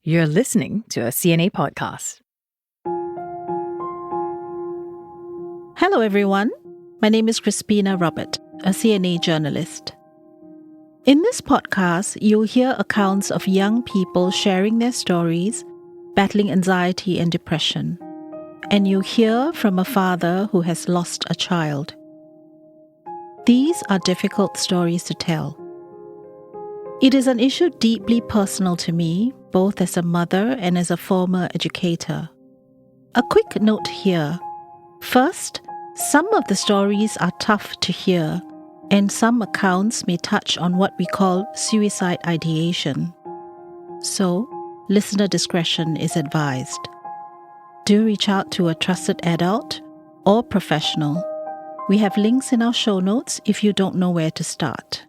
You're listening to a CNA podcast. Hello, everyone. My name is Crispina Robert, a CNA journalist. In this podcast, you'll hear accounts of young people sharing their stories, battling anxiety and depression. And you'll hear from a father who has lost a child. These are difficult stories to tell. It is an issue deeply personal to me, both as a mother and as a former educator. A quick note here. First, some of the stories are tough to hear, and some accounts may touch on what we call suicide ideation. So, listener discretion is advised. Do reach out to a trusted adult or professional. We have links in our show notes if you don't know where to start.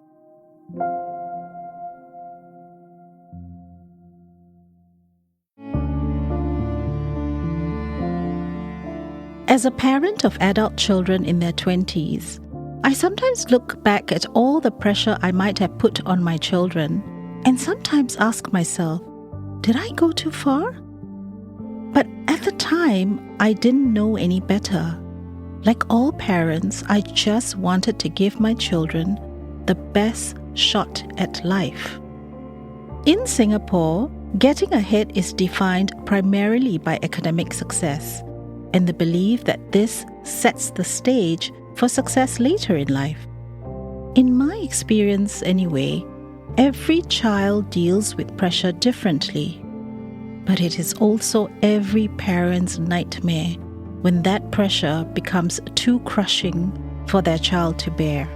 As a parent of adult children in their 20s, I sometimes look back at all the pressure I might have put on my children and sometimes ask myself, did I go too far? But at the time, I didn't know any better. Like all parents, I just wanted to give my children the best shot at life. In Singapore, getting ahead is defined primarily by academic success, and the belief that this sets the stage for success later in life. In my experience anyway, every child deals with pressure differently. But it is also every parent's nightmare when that pressure becomes too crushing for their child to bear.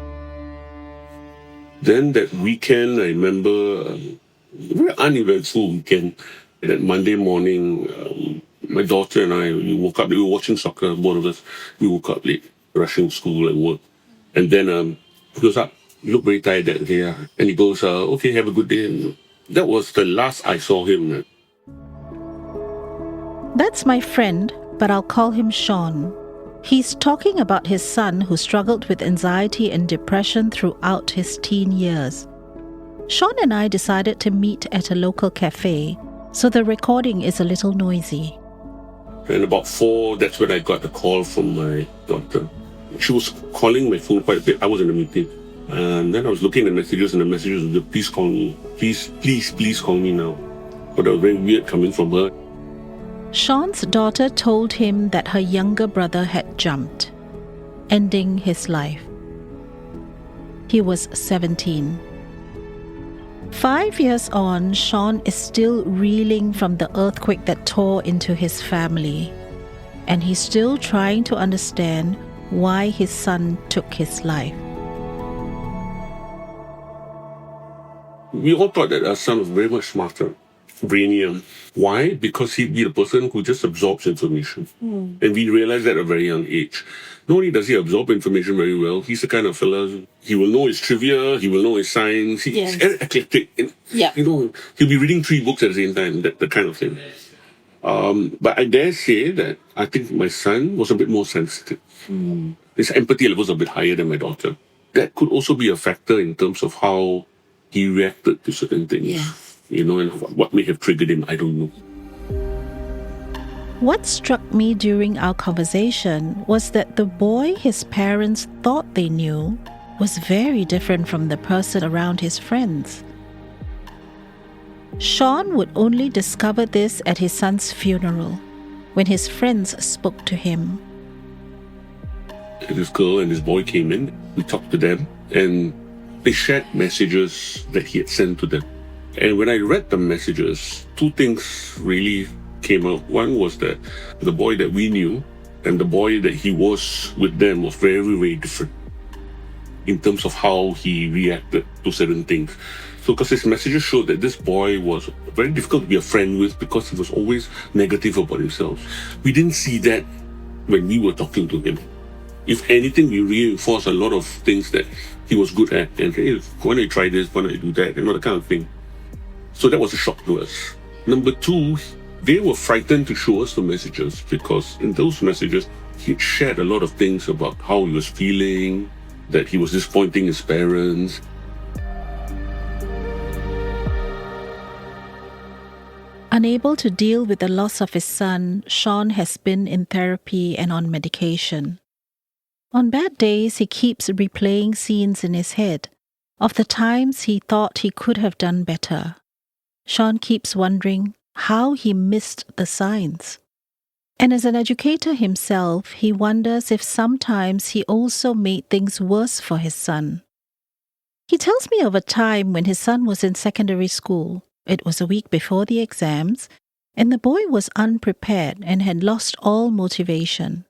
Then that weekend, I remember a very uneventful weekend. That Monday morning, my daughter and I, we woke up, we were watching soccer, both of us. We woke up late, rushing school and work. And then he goes up, he looked very tired that day. And he goes, okay, have a good day. And that was the last I saw him. That's my friend, but I'll call him Sean. He's talking about his son who struggled with anxiety and depression throughout his teen years. Sean and I decided to meet at a local cafe, so the recording is a little noisy. And about 4, that's when I got a call from my daughter. She was calling my phone quite a bit. I was in a meeting. And then I was looking at messages, and the messages were, please call me. Please call me now. But that was very weird coming from her. Sean's daughter told him that her younger brother had jumped, ending his life. He was 17. 5 years on, Sean is still reeling from the earthquake that tore into his family, and he's still trying to understand why his son took his life. We all thought that our son was very much smarter, brainier. Why? Because he'd be the person who just absorbs information. And we realized that at a very young age. Not only does he absorb information very well, he's the kind of fella, he will know his trivia, he will know his science, he's very eclectic. He'll be reading 3 books at the same time, that kind of thing. But I dare say that I think my son was a bit more sensitive. His empathy levels are a bit higher than my daughter. That could also be a factor in terms of how he reacted to certain things. And what may have triggered him, I don't know. What struck me during our conversation was that the boy his parents thought they knew was very different from the person around his friends. Sean would only discover this at his son's funeral, when his friends spoke to him. This girl and this boy came in, we talked to them, and they shared messages that he had sent to them. And when I read the messages, 2 things really came out. One was that the boy that we knew and the boy that he was with them was very, very different in terms of how he reacted to certain things. So, because his messages showed that this boy was very difficult to be a friend with because he was always negative about himself. We didn't see that when we were talking to him. If anything, we reinforced a lot of things that he was good at. And hey, why don't you try this, why don't you do that, that kind of thing. So that was a shock to us. Number 2, they were frightened to show us the messages because in those messages, he shared a lot of things about how he was feeling, that he was disappointing his parents. Unable to deal with the loss of his son, Sean has been in therapy and on medication. On bad days, he keeps replaying scenes in his head of the times he thought he could have done better. Sean keeps wondering how he missed the signs. And as an educator himself, he wonders if sometimes he also made things worse for his son. He tells me of a time when his son was in secondary school. It was a week before the exams, and the boy was unprepared and had lost all motivation.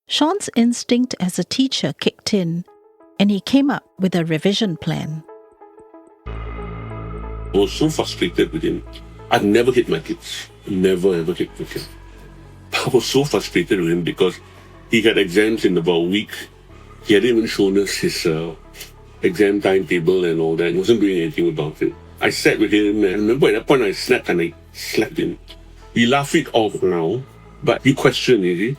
Sean's instinct as a teacher kicked in, and he came up with a revision plan. I was so frustrated with him. I'd never hit my kids. Never ever hit my kids. I was so frustrated with him because he had exams in about a week. He hadn't even shown us his exam timetable and all that. He wasn't doing anything about it. I sat with him, and I remember at that point I snapped and I slapped him. We laugh it off now, but you question, is it?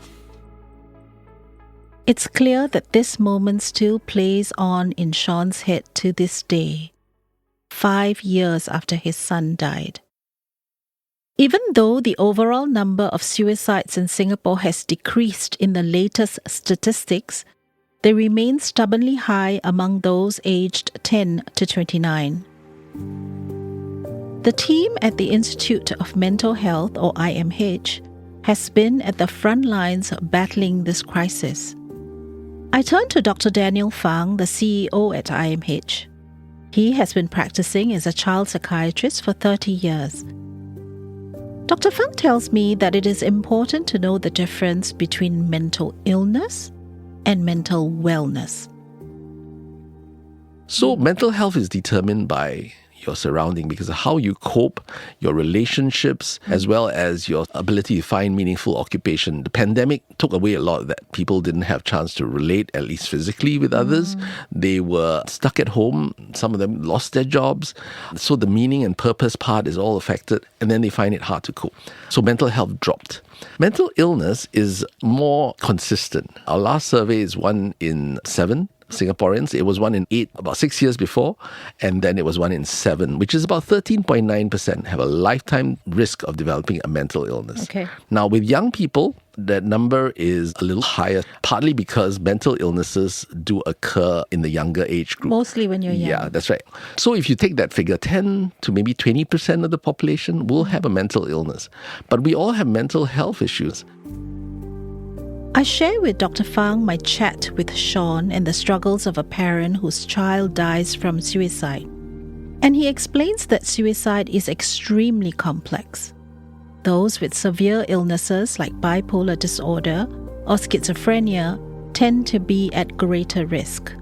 It's clear that this moment still plays on in Sean's head to this day, 5 years after his son died. Even though the overall number of suicides in Singapore has decreased in the latest statistics, they remain stubbornly high among those aged 10 to 29. The team at the Institute of Mental Health, or IMH, has been at the front lines battling this crisis. I turned to Dr. Daniel Fang, the CEO at IMH. He has been practicing as a child psychiatrist for 30 years. Dr. Fang tells me that it is important to know the difference between mental illness and mental wellness. So mental health is determined by your surrounding because of how you cope, your relationships, as well as your ability to find meaningful occupation. The pandemic took away a lot of that. People didn't have a chance to relate, at least physically, with others. They were stuck at home. Some of them lost their jobs. So the meaning and purpose part is all affected, and then they find it hard to cope. So mental health dropped. Mental illness is more consistent. Our last survey is 1 in 7 Singaporeans. It was 1 in 8 about 6 years before, and then it was 1 in 7, which is about 13.9% have a lifetime risk of developing a mental illness. Okay. Now, with young people, that number is a little higher, partly because mental illnesses do occur in the younger age group. Mostly when you're young. Yeah, that's right. So if you take that figure, 10 to maybe 20% of the population will have a mental illness. But we all have mental health issues. I share with Dr. Fang my chat with Sean and the struggles of a parent whose child dies from suicide. And he explains that suicide is extremely complex. Those with severe illnesses like bipolar disorder or schizophrenia tend to be at greater risk.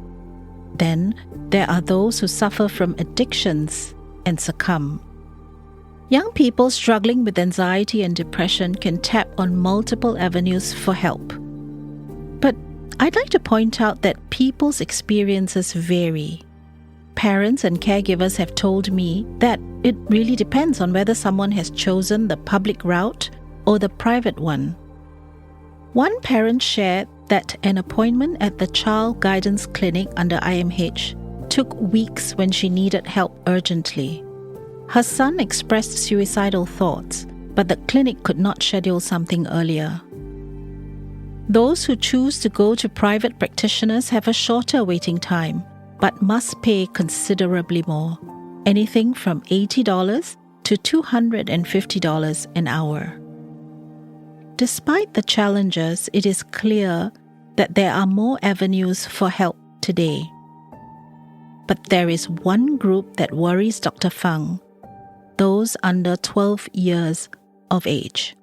Then there are those who suffer from addictions and succumb. Young people struggling with anxiety and depression can tap on multiple avenues for help. But I'd like to point out that people's experiences vary. Parents and caregivers have told me that it really depends on whether someone has chosen the public route or the private one. One parent shared that an appointment at the Child Guidance Clinic under IMH took weeks when she needed help urgently. Her son expressed suicidal thoughts, but the clinic could not schedule something earlier. Those who choose to go to private practitioners have a shorter waiting time, but must pay considerably more, anything from $80 to $250 an hour. Despite the challenges, it is clear that there are more avenues for help today. But there is one group that worries Dr. Fang, those under 12 years of age.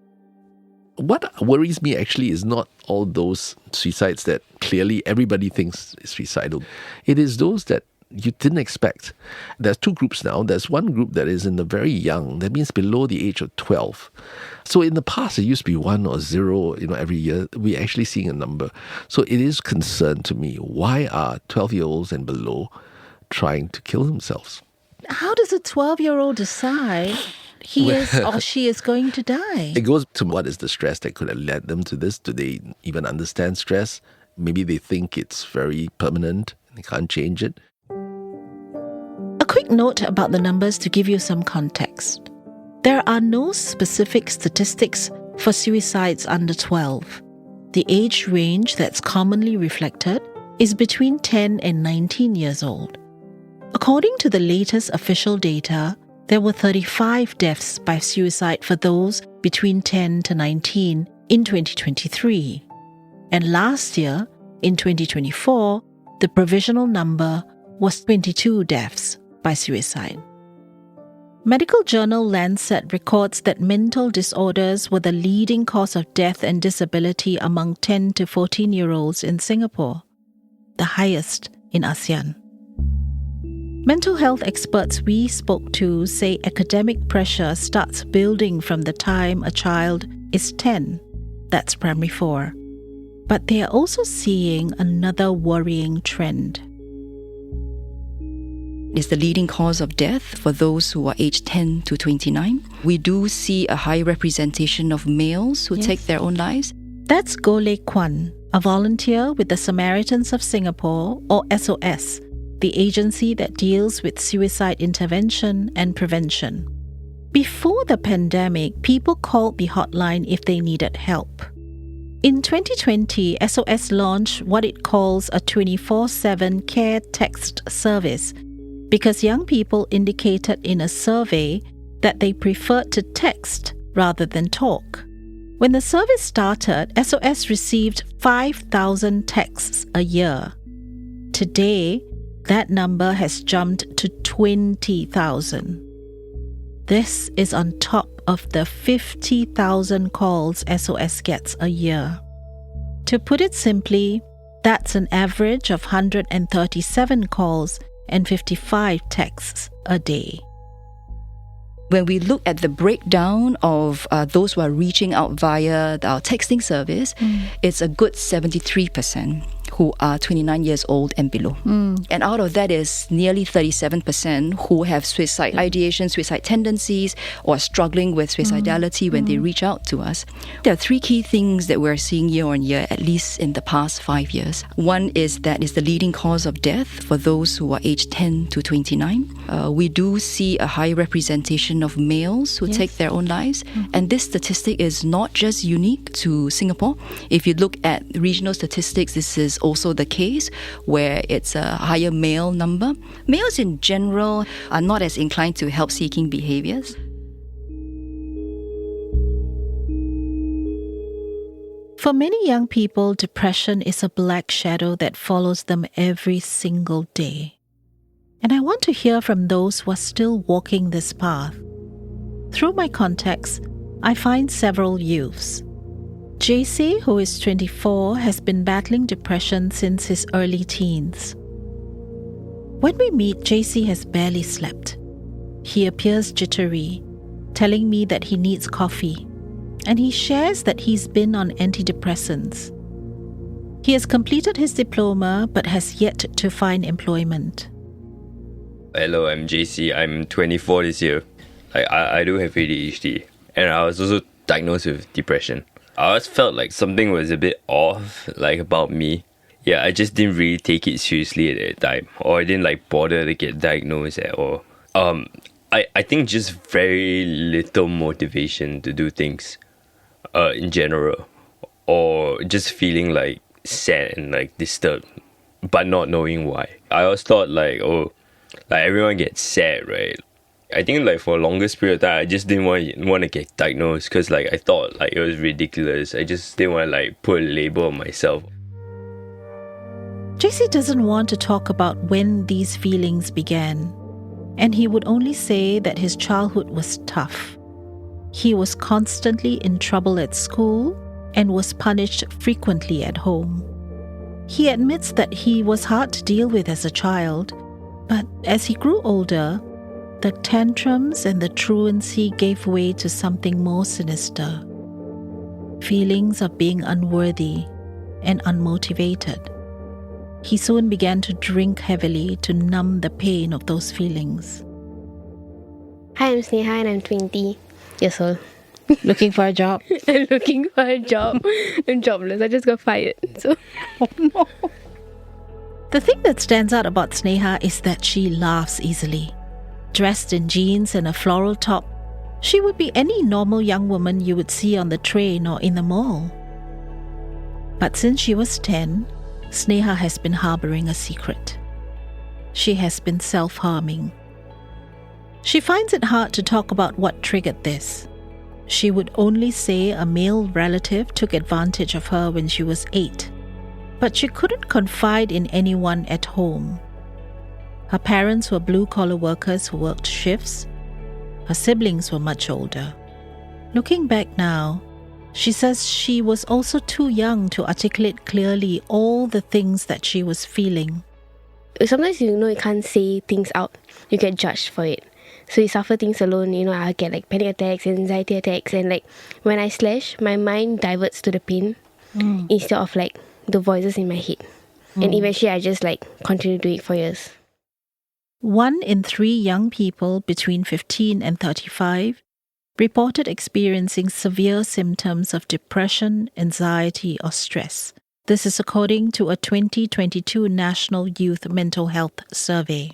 What worries me actually is not all those suicides that clearly everybody thinks is suicidal. It is those that you didn't expect. There's 2 groups now. There's one group that is in the very young, that means below the age of 12. So in the past, it used to be 1 or 0, every year. We're actually seeing a number. So it is concern to me. Why are 12-year-olds and below trying to kill themselves? How does a 12-year-old decide he is or she is going to die? It goes to what is the stress that could have led them to this? Do they even understand stress? Maybe they think it's very permanent and they can't change it. A quick note about the numbers to give you some context. There are no specific statistics for suicides under 12. The age range that's commonly reflected is between 10 and 19 years old. According to the latest official data, there were 35 deaths by suicide for those between 10 to 19 in 2023. And last year, in 2024, the provisional number was 22 deaths by suicide. Medical journal Lancet records that mental disorders were the leading cause of death and disability among 10 to 14-year-olds in Singapore, the highest in ASEAN. Mental health experts we spoke to say academic pressure starts building from the time a child is 10, that's primary 4. But they are also seeing another worrying trend. Is the leading cause of death for those who are aged 10 to 29. We do see a high representation of males who take their own lives. That's Goh Lei Kwan, a volunteer with the Samaritans of Singapore, or SOS, the agency that deals with suicide intervention and prevention. Before the pandemic, people called the hotline if they needed help. In 2020, SOS launched what it calls a 24/7 care text service because young people indicated in a survey that they preferred to text rather than talk. When the service started, SOS received 5,000 texts a year. Today, that number has jumped to 20,000. This is on top of the 50,000 calls SOS gets a year. To put it simply, that's an average of 137 calls and 55 texts a day. When we look at the breakdown of those who are reaching out via our texting service, it's a good 73% who are 29 years old and below. And out of that is nearly 37% who have suicide ideation, suicide tendencies, or are struggling with suicidality when they reach out to us. There are three key things that we're seeing year on year, at least in the past 5 years. One is that is the leading cause of death for those who are aged 10 to 29. We do see a high representation of males who take their own lives. And this statistic is not just unique to Singapore. If you look at regional statistics, this is also the case where it's a higher male number. Males in general are not as inclined to help-seeking behaviours. For many young people, depression is a black shadow that follows them every single day. And I want to hear from those who are still walking this path. Through my contacts, I find several youths. JC, who is 24, has been battling depression since his early teens. When we meet, JC has barely slept. He appears jittery, telling me that he needs coffee, and he shares that he's been on antidepressants. He has completed his diploma but has yet to find employment. Hello, I'm JC. I'm 24 this year. I do have ADHD, and I was also diagnosed with depression. I always felt like something was a bit off, about me. Yeah, I just didn't really take it seriously at that time, or I didn't bother to get diagnosed at all. I think just very little motivation to do things, in general, or just feeling sad and disturbed, but not knowing why. I always thought everyone gets sad, right? I think for the longest period of time, I just didn't want to get diagnosed because I thought it was ridiculous. I just didn't want to put a label on myself. JC doesn't want to talk about when these feelings began, and he would only say that his childhood was tough. He was constantly in trouble at school and was punished frequently at home. He admits that he was hard to deal with as a child, but as he grew older, the tantrums and the truancy gave way to something more sinister. Feelings of being unworthy and unmotivated. He soon began to drink heavily to numb the pain of those feelings. Hi, I'm Sneha and I'm 20 years old. Looking for a job? I'm looking for a job. I'm jobless. I just got fired. So. Oh no. The thing that stands out about Sneha is that she laughs easily. Dressed in jeans and a floral top, She would be any normal young woman you would see on the train or in the mall. But since she was 10, Sneha has been harboring a secret. She has been self-harming. She finds it hard to talk about what triggered this. She would only say a male relative took advantage of her when she was 8, but she couldn't confide in anyone at home. Her parents were blue-collar workers who worked shifts. Her siblings were much older. Looking back now, she says she was also too young to articulate clearly all the things that she was feeling. Sometimes you can't say things out. You get judged for it. So you suffer things alone. I get like panic attacks, anxiety attacks, and like when I slash, my mind diverts to the pain instead of like the voices in my head. And eventually I just like continue doing it for years. 1 in 3 young people between 15 and 35 reported experiencing severe symptoms of depression, anxiety, or stress. This is according to a 2022 National Youth Mental Health Survey.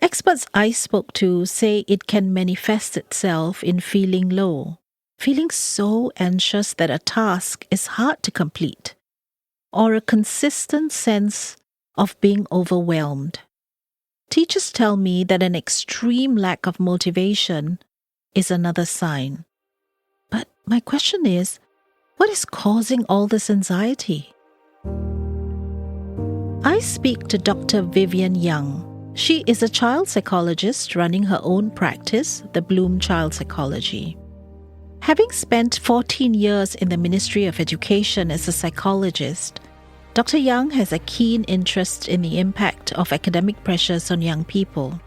Experts I spoke to say it can manifest itself in feeling low, feeling so anxious that a task is hard to complete, or a consistent sense of being overwhelmed. Teachers tell me that an extreme lack of motivation is another sign. But my question is, what is causing all this anxiety? I speak to Dr. Vivian Young. She is a child psychologist running her own practice, the Bloom Child Psychology. Having spent 14 years in the Ministry of Education as a psychologist, Dr. Young has a keen interest in the impact of academic pressures on young people.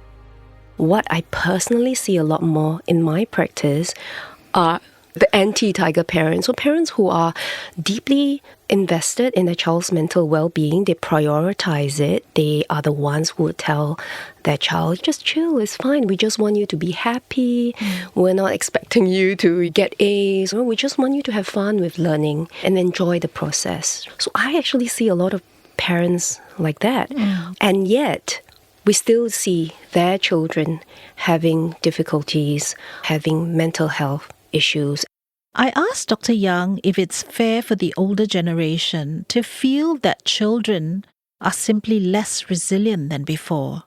What I personally see a lot more in my practice are the anti-tiger parents, or parents who are deeply invested in their child's mental well-being. They prioritize it. They are the ones who would tell their child, just chill, it's fine. We just want you to be happy. We're not expecting you to get A's. We just want you to have fun with learning and enjoy the process. So I actually see a lot of parents like that. And yet, we still see their children having difficulties, having mental health issues. I asked Dr. Young if it's fair for the older generation to feel that children are simply less resilient than before.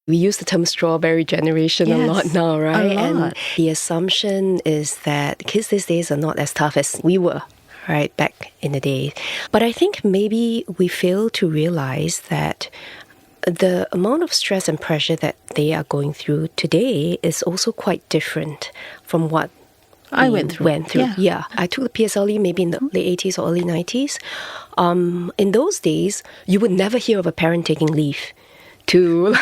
We use the term strawberry generation a lot now, right? A lot. And the assumption is that kids these days are not as tough as we were, right, back in the day. But I think maybe we fail to realize that the amount of stress and pressure that they are going through today is also quite different from what I went through. Yeah. I took the PSLE maybe in the late 80s or early 90s. In those days, you would never hear of a parent taking leave to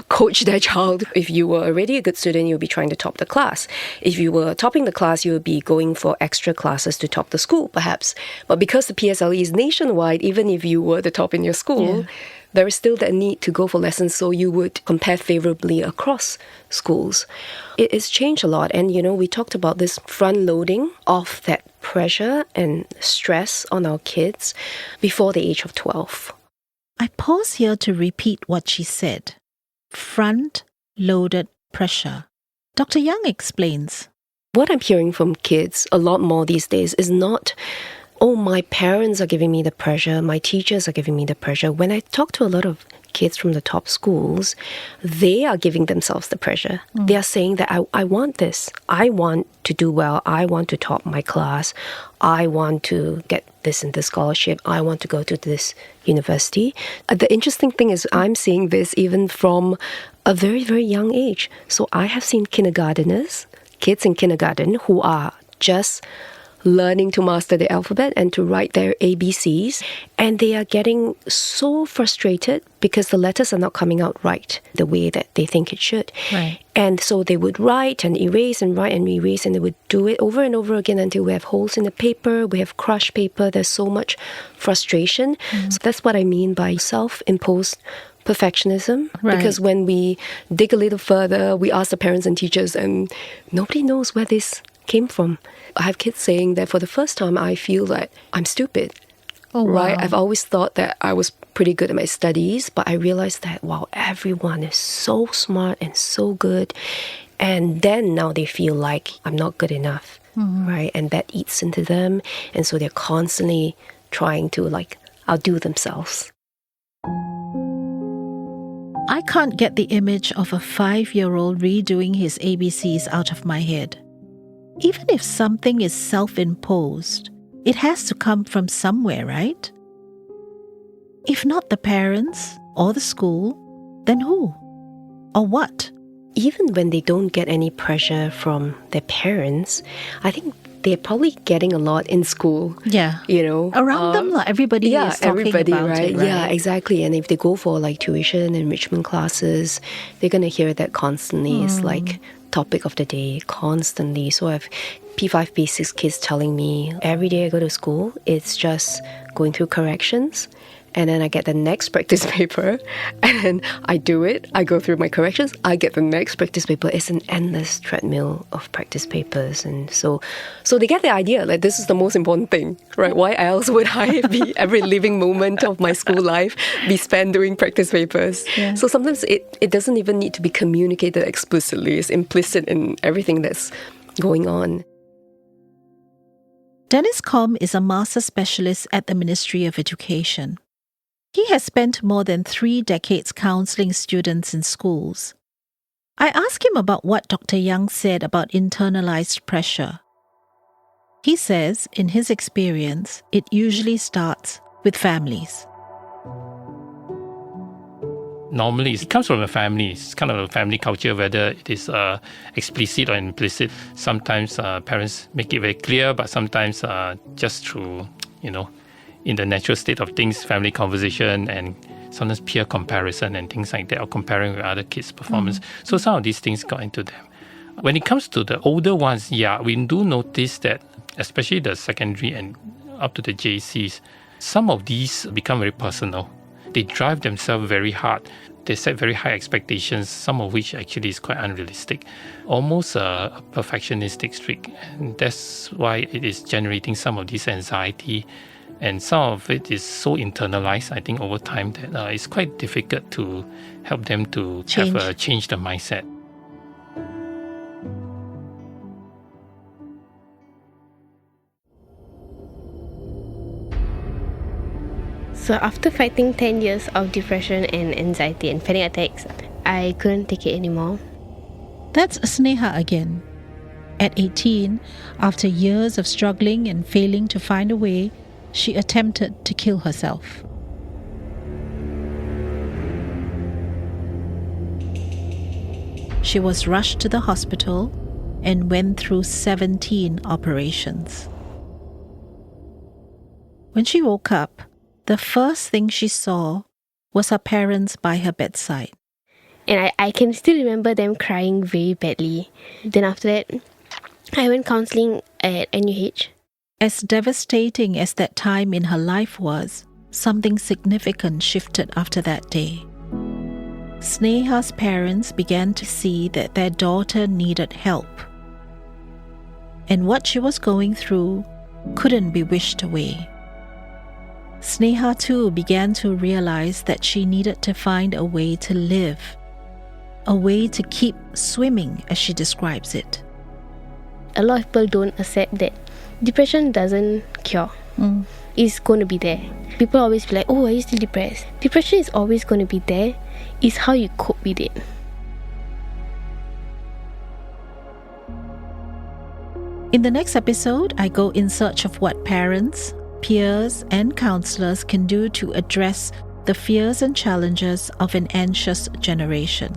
coach their child. If you were already a good student, you'll be trying to top the class. If you were topping the class, you would be going for extra classes to top the school, perhaps. But because the PSLE is nationwide, even if you were the top in your school, there is still that need to go for lessons, so you would compare favorably across schools. It's changed a lot, and we talked about this front-loading of that pressure and stress on our kids before the age of 12. I pause here to repeat what she said. Front-loaded pressure. Dr. Young explains. What I'm hearing from kids a lot more these days is not, oh, my parents are giving me the pressure, my teachers are giving me the pressure. When I talk to a lot of kids from the top schools, they are giving themselves the pressure. They are saying that I want this. I want to do well. I want to top my class. I want to get this and this scholarship. I want to go to this university. The interesting thing is I'm seeing this even from a very, very young age. So I have seen kindergarteners, kids in kindergarten who are just learning to master the alphabet and to write their ABCs. And they are getting so frustrated because the letters are not coming out right the way that they think it should. Right. And so they would write and erase and write and erase, and they would do it over and over again until we have holes in the paper, we have crushed paper, there's so much frustration. So that's what I mean by self-imposed perfectionism. Right. Because when we dig a little further, we ask the parents and teachers, and nobody knows where this came from. I have kids saying that for the first time, I feel that I'm stupid. Oh, wow. Right? I've always thought that I was pretty good at my studies, but I realized that, wow, everyone is so smart and so good. And then now they feel like I'm not good enough, right? And that eats into them. And so they're constantly trying to outdo themselves. I can't get the image of a 5-year-old redoing his ABCs out of my head. Even if something is self-imposed, it has to come from somewhere, right? If not the parents or the school, then who? Or what? Even when they don't get any pressure from their parents, I think they're probably getting a lot in school. Yeah. Around them, everybody is talking about it, right? Yeah, exactly. And if they go for tuition, enrichment classes, they're going to hear that constantly. It's topic of the day constantly. So I have P5, P6 kids telling me every day I go to school, it's just going through corrections. And then I get the next practice paper, and then I do it. I go through my corrections. I get the next practice paper. It's an endless treadmill of practice papers, and so they get the idea this is the most important thing, right? Why else would I be every living moment of my school life be spent doing practice papers? Yeah. So sometimes it doesn't even need to be communicated explicitly. It's implicit in everything that's going on. Dennis Kom is a master specialist at the Ministry of Education. He has spent more than 3 decades counselling students in schools. I asked him about what Dr. Young said about internalized pressure. He says, in his experience, it usually starts with families. Normally, it comes from a family. It's kind of a family culture, whether it is explicit or implicit. Sometimes parents make it very clear, but sometimes just through, in the natural state of things, family conversation and sometimes peer comparison and things like that, or comparing with other kids' performance. So some of these things got into them. When it comes to the older ones, we do notice that, especially the secondary and up to the JCs, some of these become very personal. They drive themselves very hard. They set very high expectations, some of which actually is quite unrealistic. Almost a perfectionistic streak. And that's why it is generating some of this anxiety. And some of it is so internalized, I think, over time that it's quite difficult to help them to change the mindset. So after fighting 10 years of depression and anxiety and panic attacks, I couldn't take it anymore. That's Sneha again. At 18, after years of struggling and failing to find a way, she attempted to kill herself. She was rushed to the hospital and went through 17 operations. When she woke up, the first thing she saw was her parents by her bedside. And I can still remember them crying very badly. Then after that, I went counselling at NUH. As devastating as that time in her life was, something significant shifted after that day. Sneha's parents began to see that their daughter needed help. And what she was going through couldn't be wished away. Sneha too began to realize that she needed to find a way to live, a way to keep swimming, as she describes it. A lot of people don't accept that depression doesn't cure. It's going to be there. People always be like, oh, are you still depressed? Depression is always going to be there. It's how you cope with it. In the next episode, I go in search of what parents, peers, and counselors can do to address the fears and challenges of an anxious generation.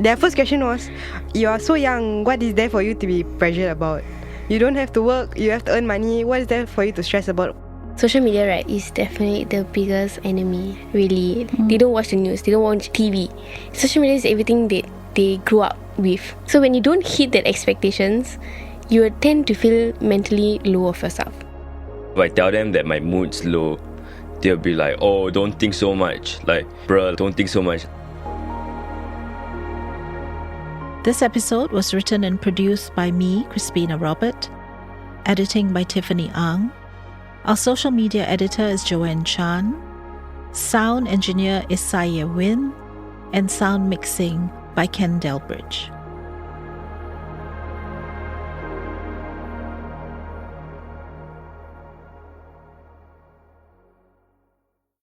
Their first question was, you are so young, what is there for you to be pressured about? You don't have to work, you have to earn money, what is there for you to stress about? Social media, right, is definitely the biggest enemy, really. They don't watch the news, they don't watch TV. Social media is everything they grew up with. So when you don't hit that expectations, you tend to feel mentally low of yourself. If I tell them that my mood's low, they'll be like, oh, don't think so much. Like, bruh, don't think so much. This episode was written and produced by me, Crispina Robert. Editing by Tiffany Ang. Our social media editor is Joanne Chan. Sound engineer is Saya Win. And sound mixing by Ken Delbridge.